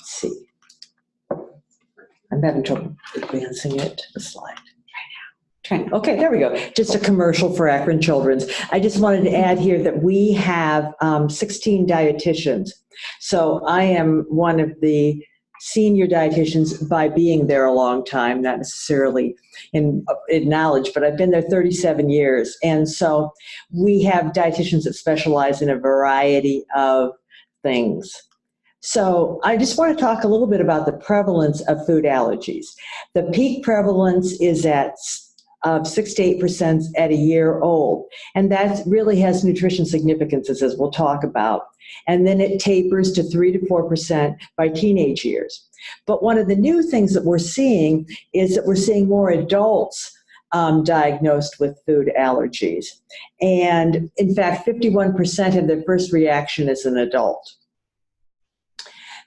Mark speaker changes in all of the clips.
Speaker 1: see. I'm having trouble advancing it to the slide. Okay, there we go. Just a commercial for Akron Children's. I just wanted to add here that we have 16 dietitians. So I am one of the senior dietitians by being there a long time, not necessarily in knowledge, but I've been there 37 years. And so we have dietitians that specialize in a variety of things. So I just want to talk a little bit about the prevalence of food allergies. The peak prevalence is at 6 to 8% at a year old. And that really has nutrition significances, as we'll talk about. And then it tapers to 3 to 4% by teenage years. But one of the new things that we're seeing is that we're seeing more adults diagnosed with food allergies. And in fact, 51% of their first reaction as an adult.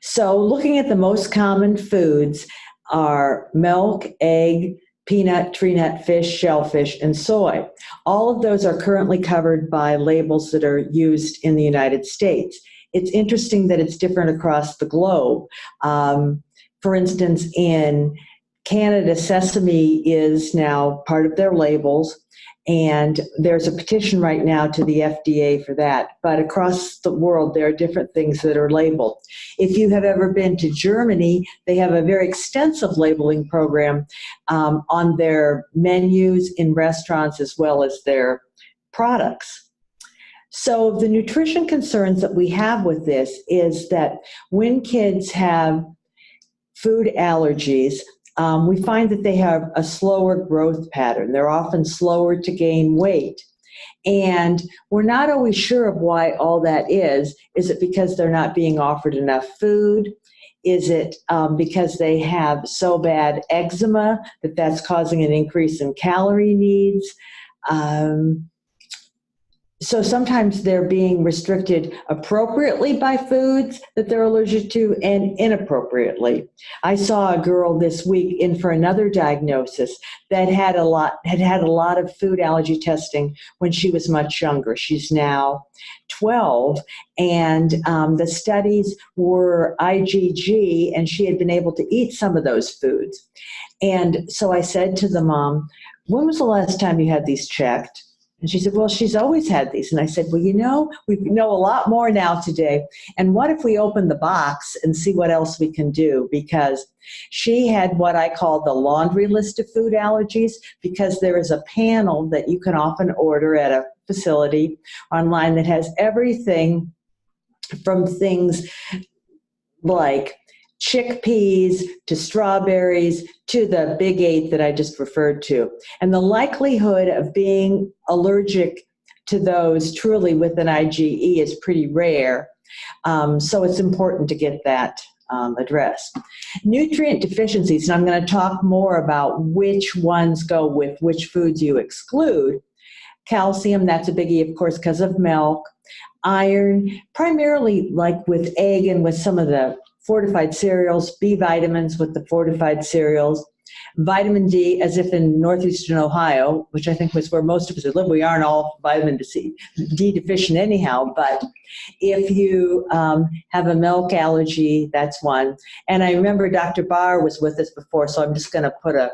Speaker 1: So looking at the most common foods are milk, egg, peanut, tree nut, fish, shellfish, and soy. All of those are currently covered by labels that are used in the United States. It's interesting that it's different across the globe. For instance, in Canada, sesame is now part of their labels, and there's a petition right now to the FDA for that. But across the world, there are different things that are labeled. If you have ever been to Germany, they have a very extensive labeling program on their menus in restaurants as well as their products. So the nutrition concerns that we have with this is that when kids have food allergies, we find that they have a slower growth pattern. They're often slower to gain weight. And we're not always sure of why all that is. Is it because they're not being offered enough food? Is it because they have so bad eczema that that's causing an increase in calorie needs? So sometimes they're being restricted appropriately by foods that they're allergic to and inappropriately. I saw a girl this week in for another diagnosis that had a lot of food allergy testing when she was much younger. She's now 12, and the studies were IgG, and she had been able to eat some of those foods. And so I said to the mom, "When was the last time you had these checked?" And she said, "Well, she's always had these." And I said, "Well, you know, we know a lot more now today. And what if we open the box and see what else we can do?" Because she had what I call the laundry list of food allergies, because there is a panel that you can often order at a facility online that has everything from things like chickpeas to strawberries to the big 8 that I just referred to. And the likelihood of being allergic to those truly with an IgE is pretty rare. So it's important to get that addressed. Nutrient deficiencies, and I'm going to talk more about which ones go with which foods you exclude. Calcium, that's a biggie, of course, because of milk. Iron, primarily like with egg and with some of the fortified cereals, B vitamins with the fortified cereals, vitamin D, as if in northeastern Ohio, which I think was where most of us live, we aren't all vitamin D deficient anyhow, but if you have a milk allergy, that's one. And I remember Dr. Barr was with us before, so I'm just going to put a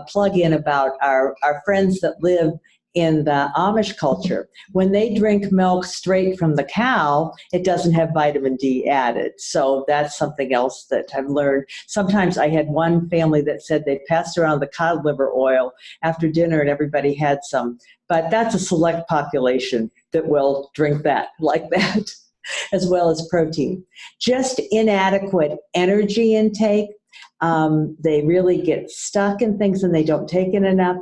Speaker 1: plug in about our friends that live in the Amish culture. When they drink milk straight from the cow, it doesn't have vitamin D added. So that's something else that I've learned. Sometimes I had one family that said they passed around the cod liver oil after dinner and everybody had some. But that's a select population that will drink that like that, as well as protein. Just inadequate energy intake. They really get stuck in things and they don't take it enough.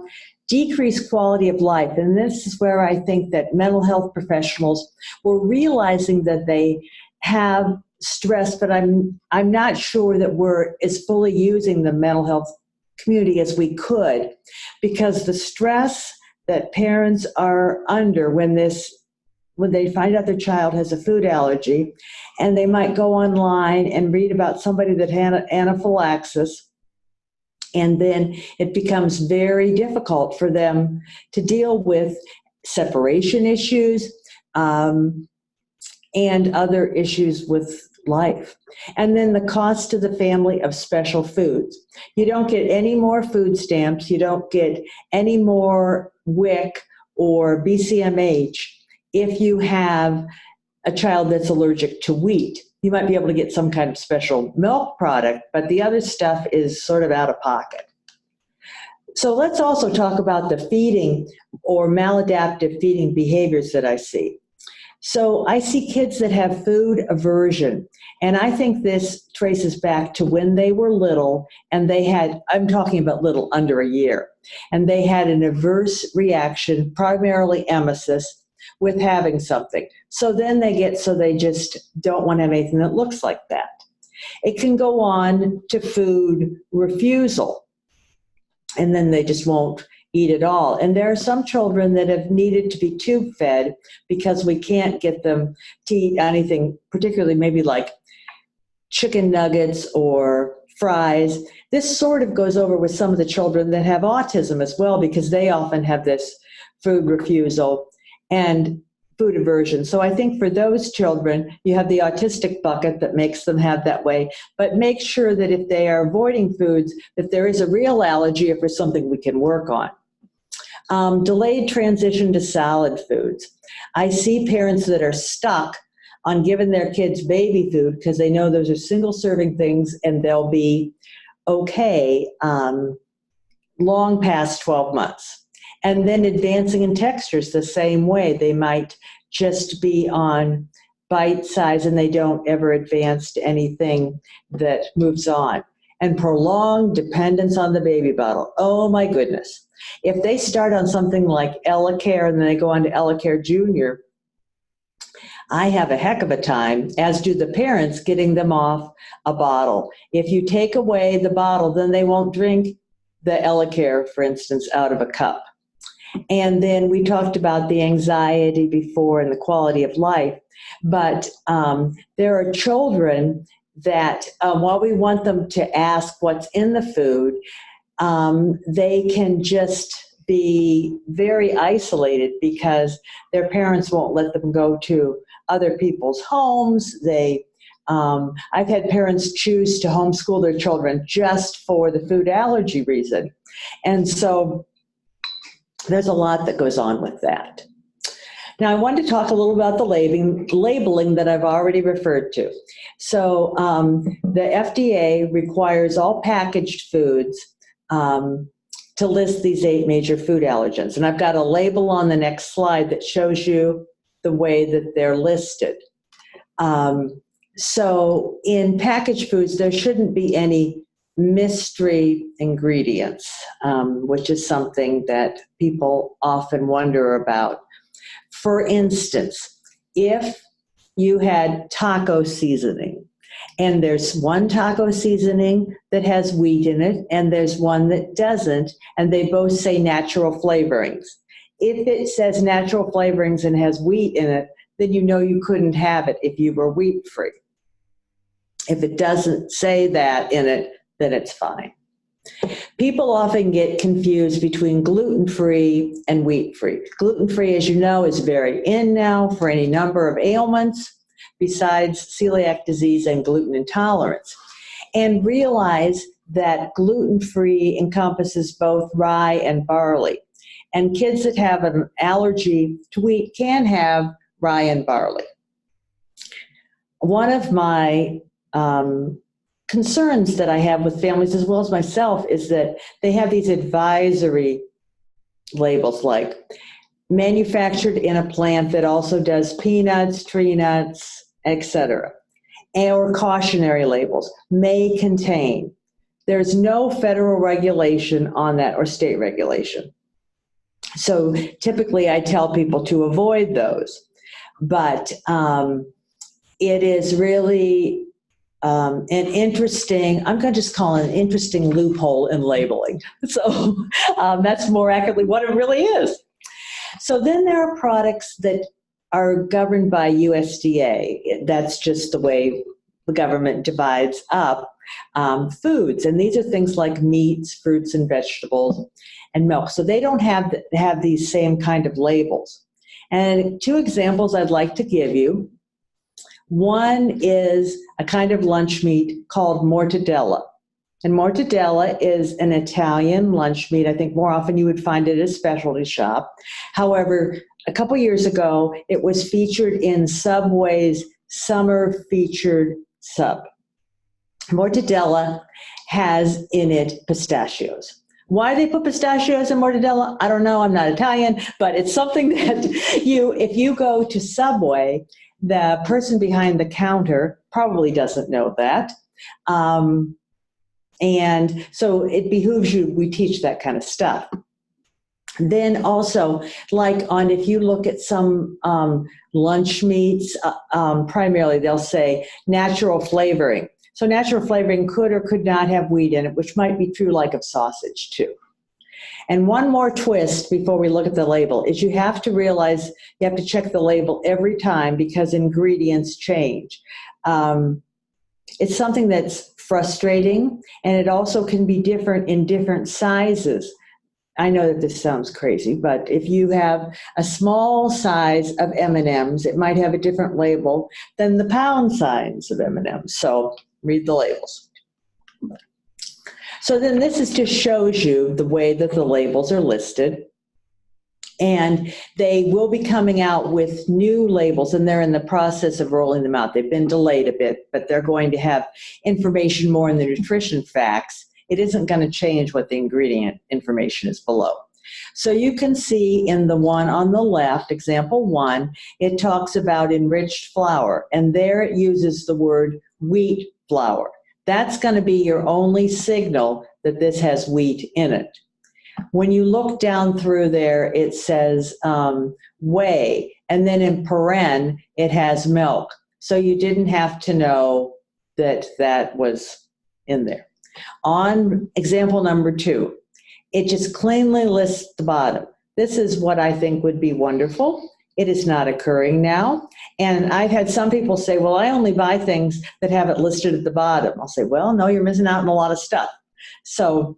Speaker 1: Decreased quality of life. And this is where I think that mental health professionals were realizing that they have stress, but I'm not sure that we're as fully using the mental health community as we could, because the stress that parents are under when they find out their child has a food allergy, and they might go online and read about somebody that had anaphylaxis, and then it becomes very difficult for them to deal with separation issues and other issues with life. And then the cost to the family of special foods. You don't get any more food stamps. You don't get any more WIC or BCMH if you have a child that's allergic to wheat. You might be able to get some kind of special milk product, but the other stuff is sort of out of pocket. So let's also talk about the feeding or maladaptive feeding behaviors that I see. So I see kids that have food aversion, and I think this traces back to when they were little and they had, I'm talking about little, under a year, and they had an adverse reaction, primarily emesis, with having something. So then they just don't want to have anything that looks like that. It can go on to food refusal, and then they just won't eat at all. And there are some children that have needed to be tube fed because we can't get them to eat anything, particularly maybe like chicken nuggets or fries. This sort of goes over with some of the children that have autism as well, because they often have this food refusal and food aversion. So I think for those children, you have the autistic bucket that makes them have that way, but make sure that if they are avoiding foods, that there is a real allergy or for something we can work on. Delayed transition to solid foods. I see parents that are stuck on giving their kids baby food because they know those are single serving things and they'll be okay long past 12 months. And then advancing in textures the same way. They might just be on bite size and they don't ever advance to anything that moves on. And prolonged dependence on the baby bottle. Oh my goodness. If they start on something like EleCare and then they go on to EleCare Junior, I have a heck of a time, as do the parents, getting them off a bottle. If you take away the bottle, then they won't drink the EleCare, for instance, out of a cup. And then we talked about the anxiety before and the quality of life. But there are children that while we want them to ask what's in the food, they can just be very isolated because their parents won't let them go to other people's homes. I've had parents choose to homeschool their children just for the food allergy reason. And so there's a lot that goes on with that. Now, I wanted to talk a little about the labeling that I've already referred to. So the FDA requires all packaged foods to list these 8 major food allergens. And I've got a label on the next slide that shows you the way that they're listed. So in packaged foods, there shouldn't be any mystery ingredients, which is something that people often wonder about. For instance, if you had taco seasoning, and there's one taco seasoning that has wheat in it, and there's one that doesn't, and they both say natural flavorings. If it says natural flavorings and has wheat in it, then you know you couldn't have it if you were wheat-free. If it doesn't say that in it, then it's fine. People often get confused between gluten-free and wheat-free. Gluten-free, as you know, is very in now for any number of ailments besides celiac disease and gluten intolerance. And realize that gluten-free encompasses both rye and barley. And kids that have an allergy to wheat can have rye and barley. One of my concerns that I have with families as well as myself is that they have these advisory labels like manufactured in a plant that also does peanuts, tree nuts, etc. Or cautionary labels, may contain. There's no federal regulation on that or state regulation. So typically I tell people to avoid those. But it is really an interesting, I'm going to just call it an interesting loophole in labeling. So that's more accurately what it really is. So then there are products that are governed by USDA. That's just the way the government divides up foods. And these are things like meats, fruits, and vegetables, and milk. So they don't have these same kind of labels. And 2 examples I'd like to give you. One is a kind of lunch meat called mortadella. And mortadella is an Italian lunch meat. I think more often you would find it at a specialty shop. However, a couple years ago, it was featured in Subway's summer featured sub. Mortadella has in it pistachios. Why they put pistachios in mortadella, I don't know. I'm not Italian, but it's something that if you go to Subway, the person behind the counter probably doesn't know that. And so it behooves you, we teach that kind of stuff. Then also, if you look at some lunch meats, primarily they'll say natural flavoring. So natural flavoring could or could not have wheat in it, which might be true of sausage too. And one more twist before we look at the label is you have to realize you have to check the label every time because ingredients change. It's something that's frustrating, and it also can be different in different sizes. I know that this sounds crazy, but if you have a small size of M&Ms, it might have a different label than the pound size of M&Ms. So read the labels. So then this just shows you the way that the labels are listed. And they will be coming out with new labels, and they're in the process of rolling them out. They've been delayed a bit, but they're going to have information more in the nutrition facts. It isn't going to change what the ingredient information is below. So you can see in the one on the left, example 1, it talks about enriched flour, and there it uses the word wheat flour. That's going to be your only signal that this has wheat in it. When you look down through there, it says whey, and then in paren, it has milk. So you didn't have to know that that was in there. On example number 2, it just cleanly lists the bottom. This is what I think would be wonderful. It is not occurring now. And I've had some people say, well, I only buy things that have it listed at the bottom. I'll say, well, no, you're missing out on a lot of stuff. So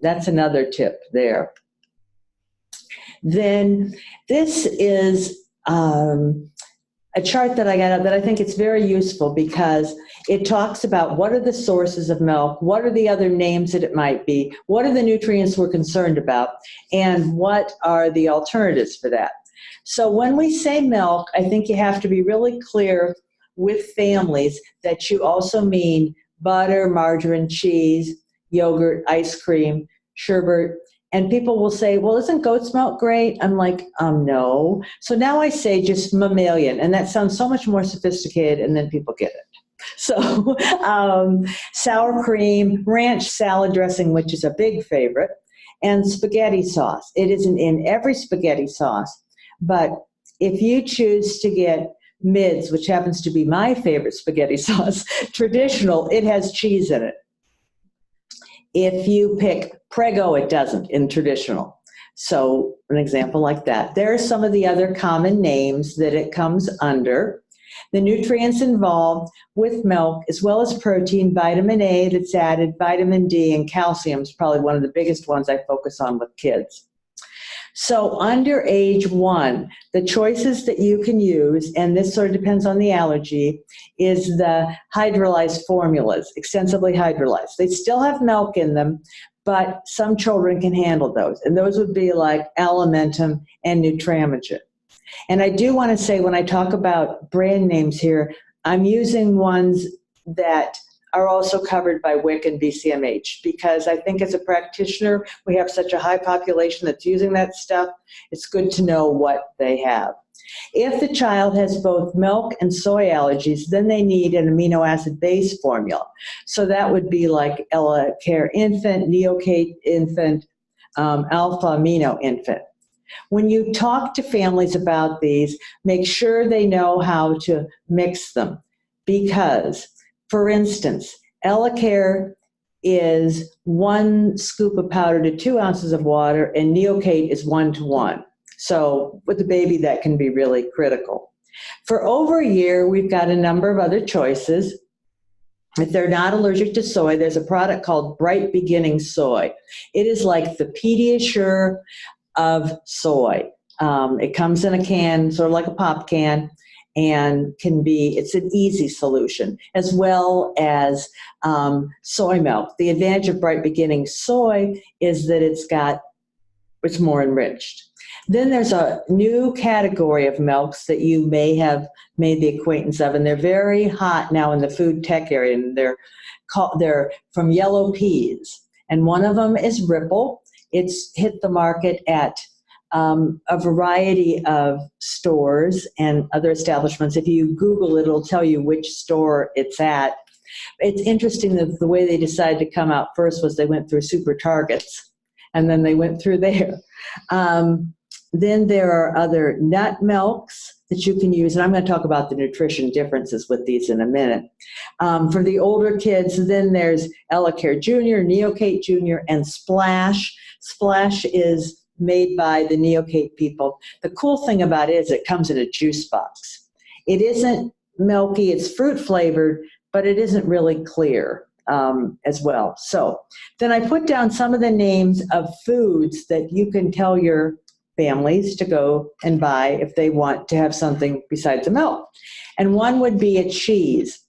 Speaker 1: that's another tip there. Then this is a chart that I got up that I think it's very useful because it talks about what are the sources of milk, what are the other names that it might be, what are the nutrients we're concerned about, and what are the alternatives for that. So when we say milk, I think you have to be really clear with families that you also mean butter, margarine, cheese, yogurt, ice cream, sherbet, and people will say, well, isn't goat's milk great? I'm like, no. So now I say just mammalian, and that sounds so much more sophisticated, and then people get it. So sour cream, ranch salad dressing, which is a big favorite, and spaghetti sauce. It isn't in every spaghetti sauce, but if you choose to get Mids, which happens to be my favorite spaghetti sauce, traditional, it has cheese in it. If you pick Prego, it doesn't in traditional. So an example like that. There are some of the other common names that it comes under. The nutrients involved with milk, as well as protein, vitamin A that's added, vitamin D, and calcium is probably one of the biggest ones I focus on with kids. So under age 1, the choices that you can use, and this sort of depends on the allergy, is the hydrolyzed formulas, extensively hydrolyzed. They still have milk in them, but some children can handle those. And those would be like Alimentum and Nutramigen. And I do want to say when I talk about brand names here, I'm using ones that are also covered by WIC and BCMH, because I think as a practitioner, we have such a high population that's using that stuff. It's good to know what they have. If the child has both milk and soy allergies, then they need an amino acid base formula. So that would be like Ella Care Infant, Neocate Infant, Alpha Amino Infant. When you talk to families about these, make sure they know how to mix them, because for instance, Elacare is 1 scoop of powder to 2 ounces of water, and Neocate is 1 to 1. So with the baby, that can be really critical. For over a year, we've got a number of other choices. If they're not allergic to soy, there's a product called Bright Beginning Soy. It is like the Pediasure of soy. It comes in a can, sort of like a pop can, and it's an easy solution, as well as soy milk. The advantage of Bright Beginning soy is that it's more enriched. Then there's a new category of milks that you may have made the acquaintance of, and they're very hot now in the food tech area, and they're from yellow peas. And one of them is Ripple. It's hit the market at a variety of stores and other establishments. If you Google it, it'll tell you which store it's at. It's interesting that the way they decided to come out first was they went through Super Targets, and then they went through there. Then there are other nut milks that you can use, and I'm going to talk about the nutrition differences with these in a minute. For the older kids, then there's Elacare Jr., Neocate Jr., and Splash. Splash is made by the Neocate people. The cool thing about it is it comes in a juice box. It isn't milky, it's fruit flavored, but it isn't really clear as well. So then I put down some of the names of foods that you can tell your families to go and buy if they want to have something besides the milk. And one would be a cheese.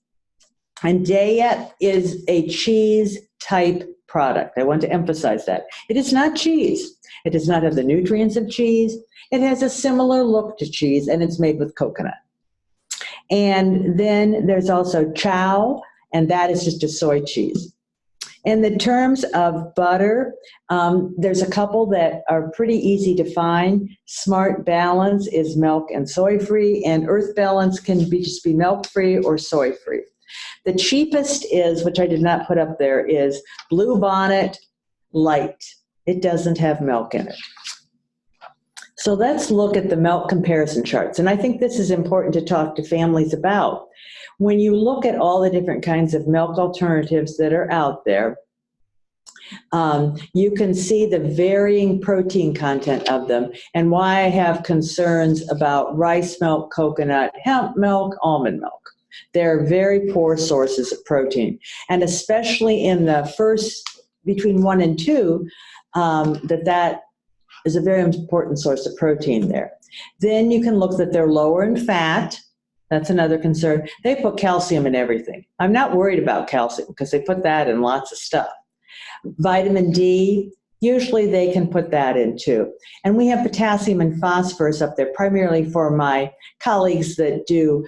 Speaker 1: And Dayet is a cheese type product. I want to emphasize that. It is not cheese. It does not have the nutrients of cheese. It has a similar look to cheese, and it's made with coconut. And then there's also Chow, and that is just a soy cheese. In the terms of butter, there's a couple that are pretty easy to find. Smart Balance is milk and soy-free, and Earth Balance can just be milk-free or soy-free. The cheapest is, which I did not put up there, is Blue Bonnet Light. It doesn't have milk in it. So let's look at the milk comparison charts. And I think this is important to talk to families about. When you look at all the different kinds of milk alternatives that are out there, you can see the varying protein content of them and why I have concerns about rice milk, coconut, hemp milk, almond milk. They're very poor sources of protein. And especially in the first, between 1 and 2, that is a very important source of protein there. Then you can look that they're lower in fat. That's another concern. They put calcium in everything. I'm not worried about calcium because they put that in lots of stuff. Vitamin D, usually they can put that in too. And we have potassium and phosphorus up there, primarily for my colleagues that do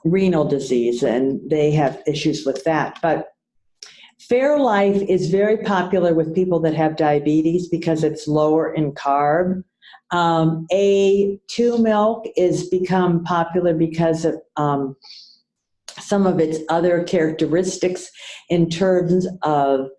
Speaker 1: renal disease, and they have issues with that. But Fairlife is very popular with people that have diabetes because it's lower in carb. A2 milk is become popular because of some of its other characteristics in terms of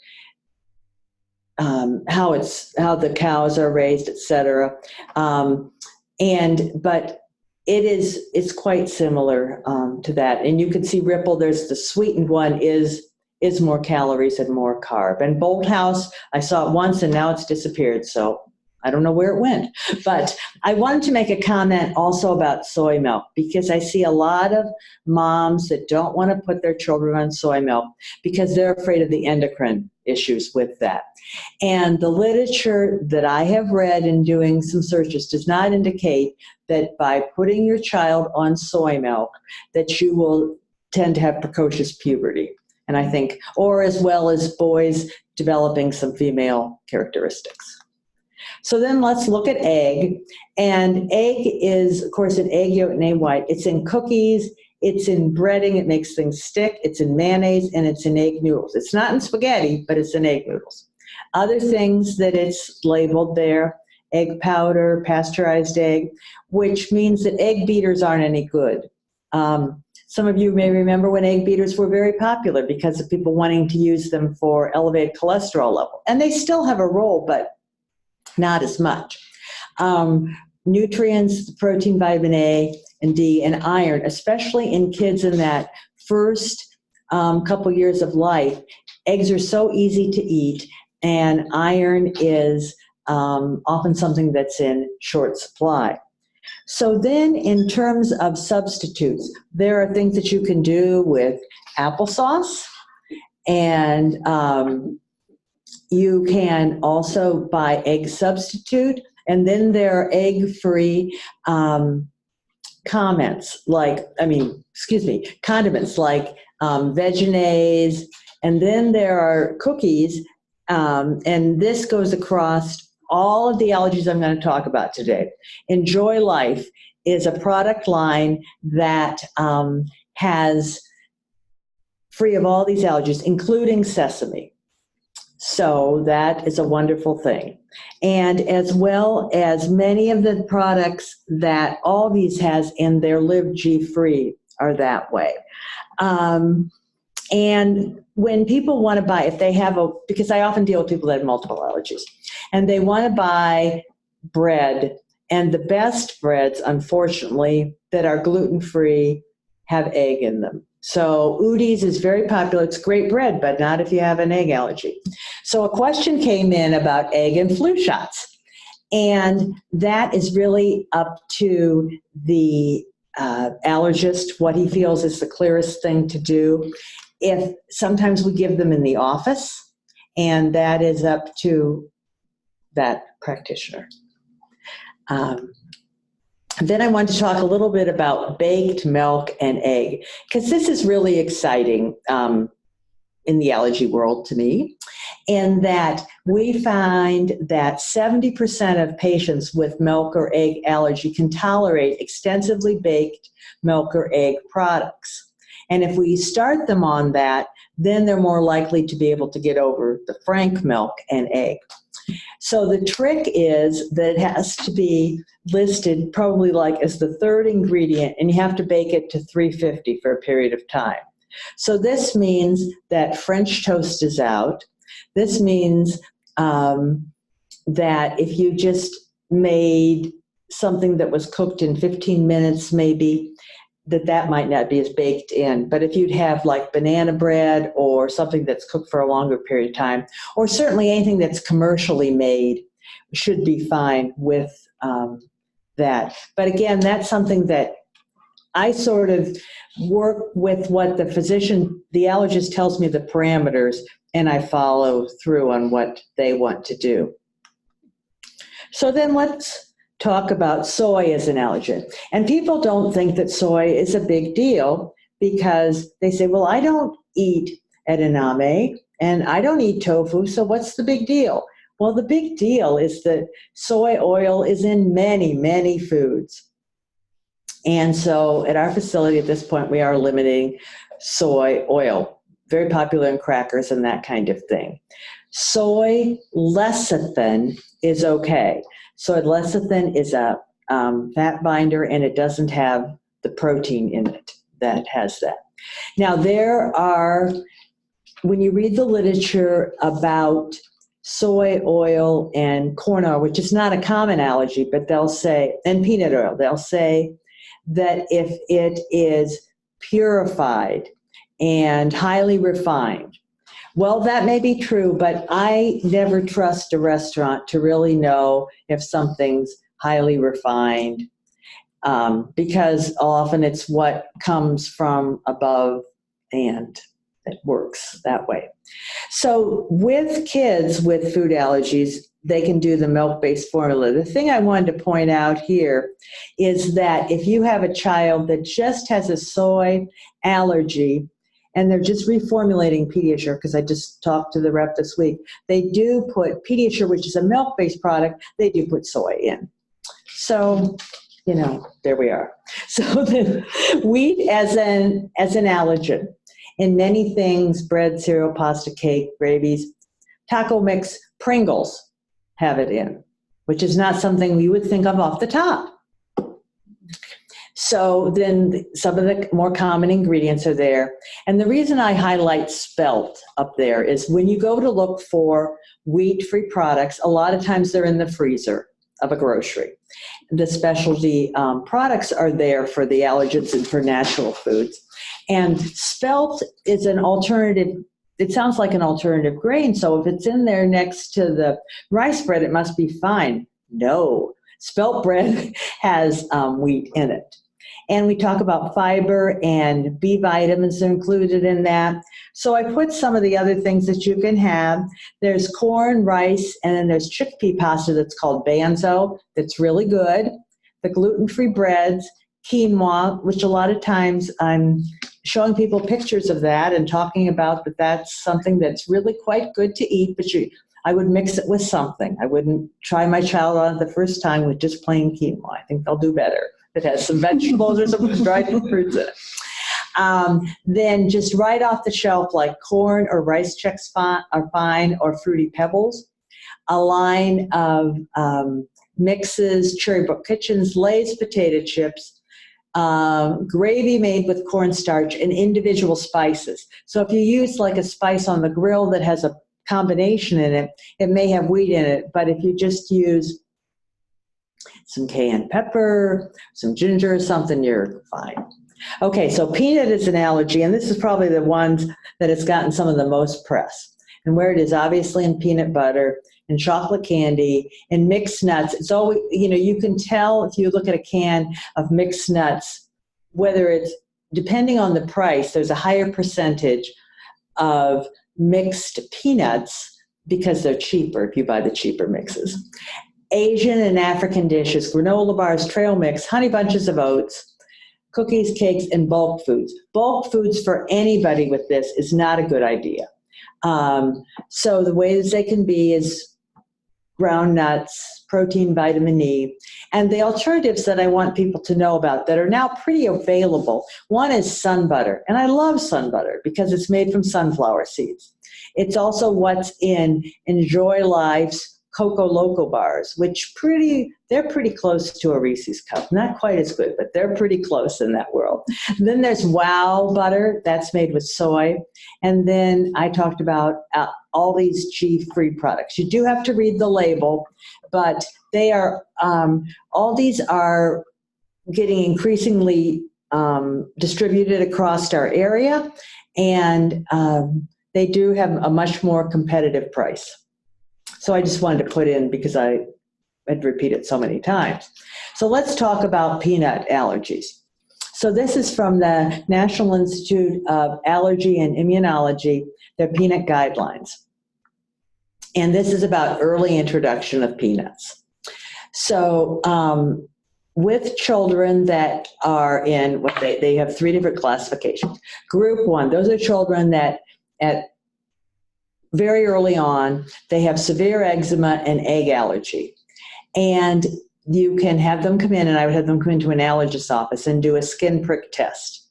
Speaker 1: how the cows are raised, etc. But it's quite similar to that. And you can see Ripple. There's the sweetened one is more calories and more carb. And Bolt House, I saw it once and now it's disappeared. So I don't know where it went. But I wanted to make a comment also about soy milk because I see a lot of moms that don't want to put their children on soy milk because they're afraid of the endocrine issues with that. And the literature that I have read in doing some searches does not indicate that by putting your child on soy milk that you will tend to have precocious puberty. And I think, or as well as boys developing some female characteristics. So then let's look at egg. And egg is, of course, an egg yolk and egg white. It's in cookies, it's in breading, it makes things stick, it's in mayonnaise, and it's in egg noodles. It's not in spaghetti, but it's in egg noodles. Other things that it's labeled there, egg powder, pasteurized egg, which means that egg beaters aren't any good. Some of you may remember when egg beaters were very popular because of people wanting to use them for elevated cholesterol level. And they still have a role, but not as much. Nutrients, protein, vitamin A and D, and iron, especially in kids in that first couple years of life. Eggs are so easy to eat, and iron is often something that's in short supply. So then in terms of substitutes, there are things that you can do with applesauce, and you can also buy egg substitute, and then there are egg-free comments like, condiments like Vegenaise, and then there are cookies, and this goes across all of the allergies I'm going to talk about today. Enjoy Life is a product line that has free of all these allergies, including sesame. So that is a wonderful thing. And as well as many of the products that Aldi's has in their Live G Free are that way. And when people want to buy, if they have because I often deal with people that have multiple allergies, and they want to buy bread, and the best breads, unfortunately, that are gluten-free have egg in them. So Udi's is very popular. It's great bread, but not if you have an egg allergy. So a question came in about egg and flu shots. And that is really up to the allergist, what he feels is the clearest thing to do. If sometimes we give them in the office, and that is up to that practitioner. Then I want to talk a little bit about baked milk and egg, because this is really exciting in the allergy world to me, in that we find that 70% of patients with milk or egg allergy can tolerate extensively baked milk or egg products. And if we start them on that, then they're more likely to be able to get over the frank milk and egg. So the trick is that it has to be listed probably like as the third ingredient, and you have to bake it to 350 for a period of time. So this means that French toast is out. This means that if you just made something that was cooked in 15 minutes, maybe, that might not be as baked in. But if you'd have like banana bread or something that's cooked for a longer period of time, or certainly anything that's commercially made, should be fine with that. But again, that's something that I sort of work with what the physician, the allergist tells me the parameters, and I follow through on what they want to do. So then let's talk about soy as an allergen. And people don't think that soy is a big deal because they say, well, I don't eat edamame and I don't eat tofu, so what's the big deal? Well, the big deal is that soy oil is in many, many foods. And so at our facility at this point, we are limiting soy oil, very popular in crackers and that kind of thing. Soy lecithin is okay. Soy lecithin is a fat binder, and it doesn't have the protein in it that has that. Now, there are, when you read the literature about soy oil and corn oil, which is not a common allergy, but they'll say, and peanut oil, they'll say that if it is purified and highly refined, well, that may be true, but I never trust a restaurant to really know if something's highly refined, because often it's what comes from above and it works that way. So with kids with food allergies, they can do the milk-based formula. The thing I wanted to point out here is that if you have a child that just has a soy allergy, and they're just reformulating Pediasure, because I just talked to the rep this week, they do put Pediasure, which is a milk-based product, they do put soy in. So, you know, there we are. So the wheat as an allergen in many things, bread, cereal, pasta, cake, gravies, taco mix, Pringles have it in, which is not something we would think of off the top. So then some of the more common ingredients are there. And the reason I highlight spelt up there is when you go to look for wheat-free products, a lot of times they're in the freezer of a grocery. The specialty products are there for the allergens and for natural foods. And spelt is an alternative. It sounds like an alternative grain. So if it's in there next to the rice bread, it must be fine. No, spelt bread has wheat in it. And we talk about fiber, and B vitamins are included in that. So I put some of the other things that you can have. There's corn, rice, and then there's chickpea pasta that's called banzo, that's really good. The gluten-free breads, quinoa, which a lot of times I'm showing people pictures of that and talking about that that's something that's really quite good to eat, but I would mix it with something. I wouldn't try my child on it the first time with just plain quinoa. I think they'll do better. It has some vegetables or some dried fruits in it. Then just right off the shelf, like corn or rice Chex are fine, or Fruity Pebbles. A line of mixes, Cherry Brook Kitchens, Lay's potato chips, gravy made with cornstarch, and individual spices. So if you use like a spice on the grill that has a combination in it, it may have wheat in it, but if you just use some cayenne pepper, some ginger or something, you're fine. Okay, so peanut is an allergy, and this is probably the ones that has gotten some of the most press. And where it is obviously in peanut butter and chocolate candy and mixed nuts. It's always, you can tell if you look at a can of mixed nuts, whether it's, depending on the price, there's a higher percentage of mixed peanuts because they're cheaper if you buy the cheaper mixes. Asian and African dishes, granola bars, trail mix, honey bunches of oats, cookies, cakes, and bulk foods. Bulk foods for anybody with this is not a good idea. So the ways they can be is ground nuts, protein, vitamin E, and the alternatives that I want people to know about that are now pretty available. One is sun butter, and I love sun butter because it's made from sunflower seeds. It's also what's in Enjoy Life's Coco Loco bars, which they're pretty close to a Reese's cup. Not quite as good, but they're pretty close in that world. Then there's Wow butter, that's made with soy. And then I talked about all these G-free products. You do have to read the label, but they are, all these are getting increasingly distributed across our area, and they do have a much more competitive price. So I just wanted to put in because I had repeated so many times. So let's talk about peanut allergies. So this is from the National Institute of Allergy and Immunology, their peanut guidelines. And this is about early introduction of peanuts. So with children that are in, they have 3 different classifications. Group 1, those are children that at very early on, they have severe eczema and egg allergy. And you can have them come in, and I would have them come into an allergist's office and do a skin prick test.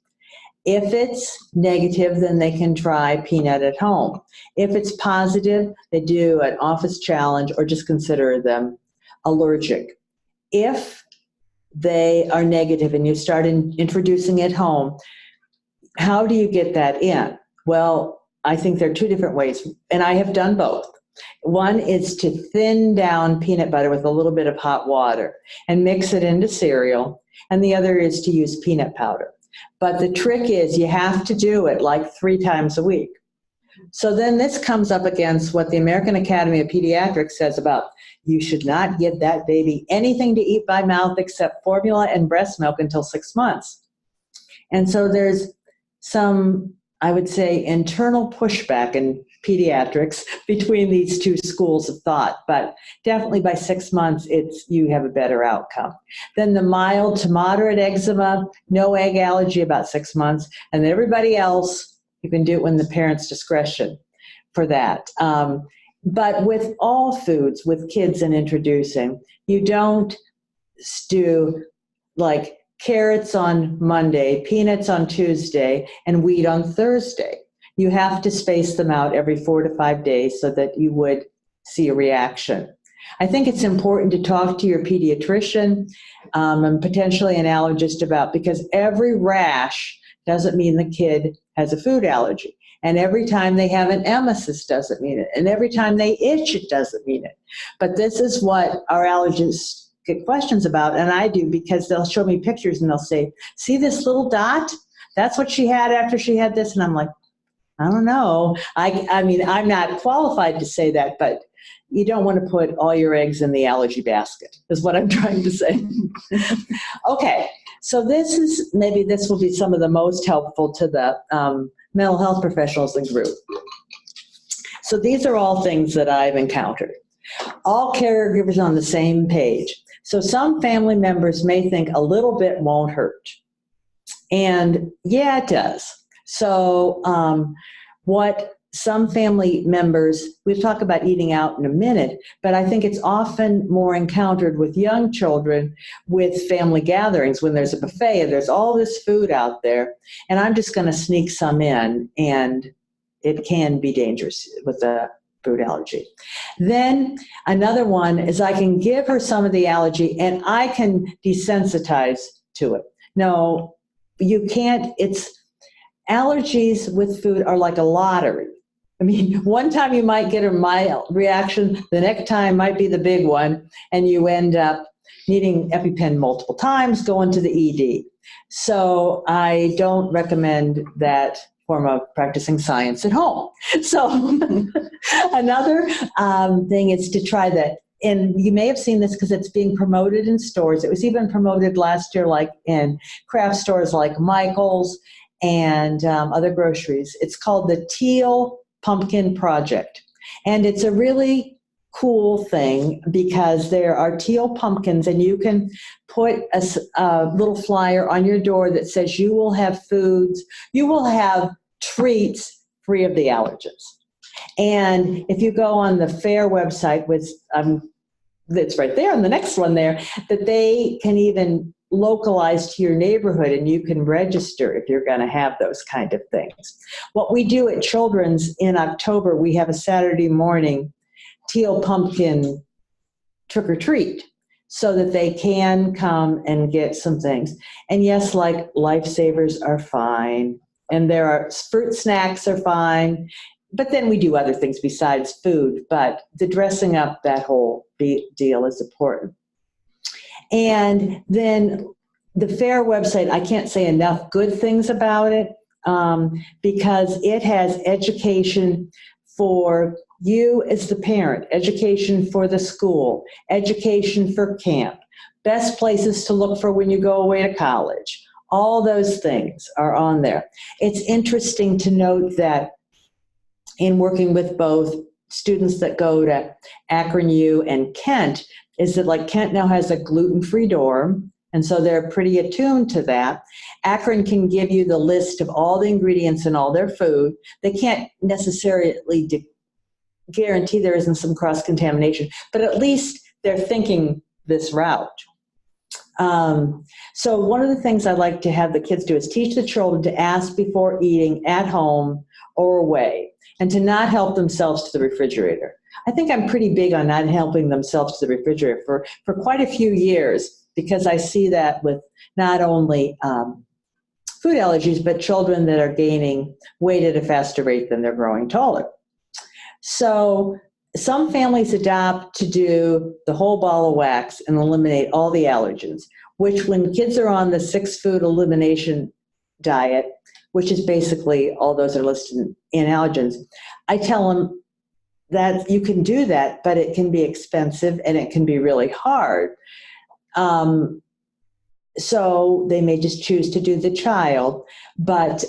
Speaker 1: If it's negative, then they can try peanut at home. If it's positive, they do an office challenge or just consider them allergic. If they are negative and you start introducing at home, how do you get that in? Well, I think there are 2 different ways, and I have done both. One is to thin down peanut butter with a little bit of hot water and mix it into cereal, and the other is to use peanut powder. But the trick is you have to do it like 3 times a week. So then this comes up against what the American Academy of Pediatrics says about you should not give that baby anything to eat by mouth except formula and breast milk until 6 months. And so there's some, I would say, internal pushback in pediatrics between these 2 schools of thought, but definitely by 6 months, you have a better outcome. Then the mild to moderate eczema, no egg allergy about 6 months, and then everybody else, you can do it when the parent's discretion for that. But with all foods, with kids and introducing, you don't do like carrots on Monday, peanuts on Tuesday, and wheat on Thursday. You have to space them out every 4 to 5 days so that you would see a reaction. I think it's important to talk to your pediatrician and potentially an allergist about, because every rash doesn't mean the kid has a food allergy. And every time they have an emesis doesn't mean it. And every time they itch, it doesn't mean it. But this is what our allergists get questions about, and I do, because they'll show me pictures and they'll say, see this little dot? That's what she had after she had this. And I'm like, I don't know. I mean, I'm not qualified to say that, but you don't want to put all your eggs in the allergy basket, is what I'm trying to say. Okay, so maybe this will be some of the most helpful to the mental health professionals in group. So these are all things that I've encountered. All caregivers on the same page. So some family members may think a little bit won't hurt. And yeah, it does. So what some family members, we'll talk about eating out in a minute, but I think it's often more encountered with young children with family gatherings when there's a buffet and there's all this food out there, and I'm just going to sneak some in, and it can be dangerous with a food allergy. Then another one is I can give her some of the allergy and I can desensitize to it. No, you can't. It's allergies with food are like a lottery. I mean, one time you might get a mild reaction, the next time might be the big one, and you end up needing EpiPen multiple times, going to the ED. So I don't recommend that form of practicing science at home. So another thing is to try that. And you may have seen this because it's being promoted in stores. It was even promoted last year, like in craft stores like Michael's and other groceries. It's called the Teal Pumpkin Project. And it's a really cool thing because there are teal pumpkins, and you can put a little flyer on your door that says you will have foods, you will have treats free of the allergens. And if you go on the fair website, which it's right there on the next one there, that they can even localize to your neighborhood, and you can register if you're going to have those kind of things. What we do at Children's in October, we have a Saturday morning teal pumpkin trick or treat so that they can come and get some things. And yes, like Lifesavers are fine, and there are fruit snacks are fine, but then we do other things besides food, but the dressing up that whole deal is important. And then the fair website, I can't say enough good things about it because it has education for you as the parent, education for the school, education for camp, best places to look for when you go away to college. All those things are on there. It's interesting to note that in working with both students that go to Akron U and Kent, is that like Kent now has a gluten-free dorm, and so they're pretty attuned to that. Akron can give you the list of all the ingredients in all their food. They can't necessarily guarantee there isn't some cross-contamination, but at least they're thinking this route. So one of the things I like to have the kids do is teach the children to ask before eating at home or away, and to not help themselves to the refrigerator. I think I'm pretty big on not helping themselves to the refrigerator for quite a few years, because I see that with not only food allergies, but children that are gaining weight at a faster rate than they're growing taller. So some families adopt to do the whole ball of wax and eliminate all the allergens, which when kids are on the 6 food elimination diet, which is basically all those are listed in allergens, I tell them that you can do that, but it can be expensive and it can be really hard. So they may just choose to do the child. But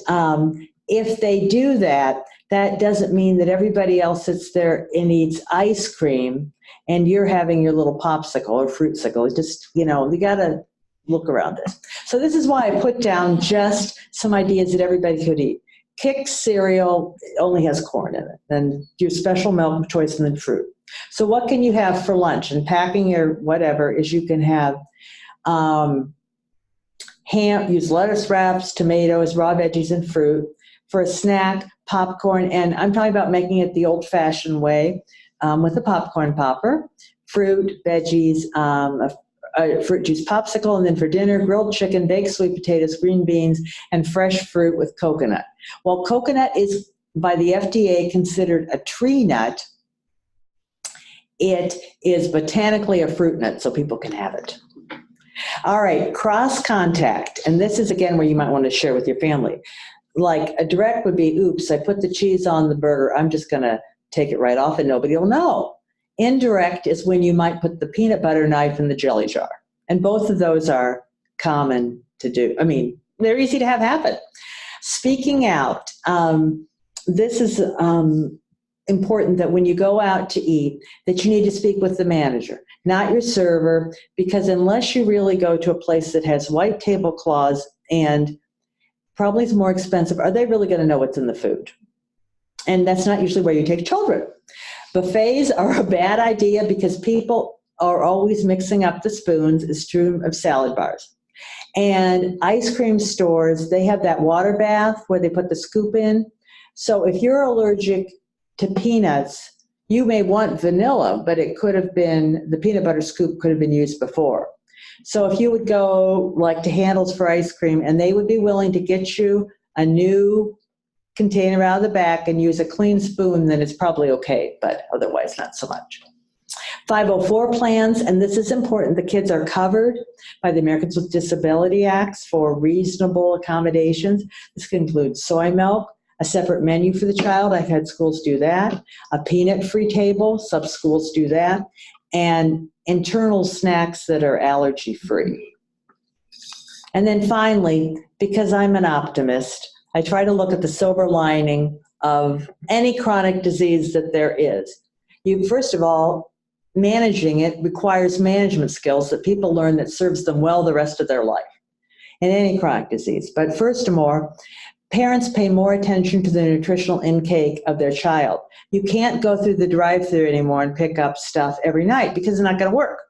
Speaker 1: if they do that, that doesn't mean that everybody else sits there and eats ice cream and you're having your little popsicle or fruitsicle. It's just, you got to look around this. So this is why I put down just some ideas that everybody could eat. Kix cereal only has corn in it, and do special milk choice and then fruit. So what can you have for lunch? And packing your whatever is you can have ham, use lettuce wraps, tomatoes, raw veggies, and fruit. For a snack, popcorn, and I'm talking about making it the old-fashioned way with a popcorn popper, fruit, veggies, a fruit juice popsicle, and then for dinner, grilled chicken, baked sweet potatoes, green beans, and fresh fruit with coconut. Well, coconut is by the FDA considered a tree nut. It is botanically a fruit nut, so people can have it. All right, cross contact, and this is again where you might want to share with your family. Like a direct would be, oops, I put the cheese on the burger, I'm just going to take it right off and nobody will know. Indirect is when you might put the peanut butter knife in the jelly jar. And both of those are common to do. I mean, they're easy to have happen. Speaking out, this is important that when you go out to eat, that you need to speak with the manager, not your server, because unless you really go to a place that has white tablecloths and probably is more expensive, are they really going to know what's in the food? And that's not usually where you take children. Buffets are a bad idea because people are always mixing up the spoons. It's true of salad bars. And ice cream stores, they have that water bath where they put the scoop in. So if you're allergic to peanuts, you may want vanilla, but it could have been, the peanut butter scoop could have been used before. So if you would go like to Handles for ice cream, and they would be willing to get you a new container out of the back and use a clean spoon, then it's probably okay, but otherwise not so much. 504 plans, and this is important, the kids are covered by the Americans with Disability Acts for reasonable accommodations. This can include soy milk, a separate menu for the child. I've had schools do that. A peanut-free table, some schools do that. And internal snacks that are allergy-free. And then finally, because I'm an optimist, I try to look at the silver lining of any chronic disease that there is. First of all, managing it requires management skills that people learn that serves them well the rest of their life in any chronic disease. But first of all, parents pay more attention to the nutritional intake of their child. You can't go through the drive-thru anymore and pick up stuff every night because it's not going to work.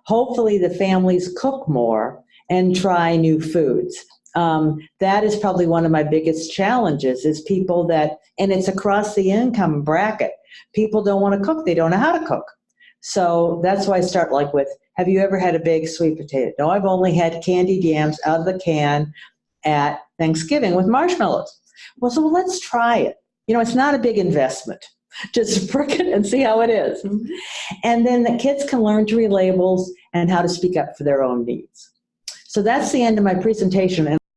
Speaker 1: Hopefully the families cook more and try new foods. That is probably one of my biggest challenges is people that, and it's across the income bracket, people don't want to cook, they don't know how to cook. So that's why I start like with, have you ever had a baked sweet potato? No, I've only had candied yams out of the can at Thanksgiving with marshmallows. Well, so let's try it. You know, it's not a big investment. Just prick it and see how it is. And then the kids can learn to read labels and how to speak up for their own needs. So that's the end of my presentation.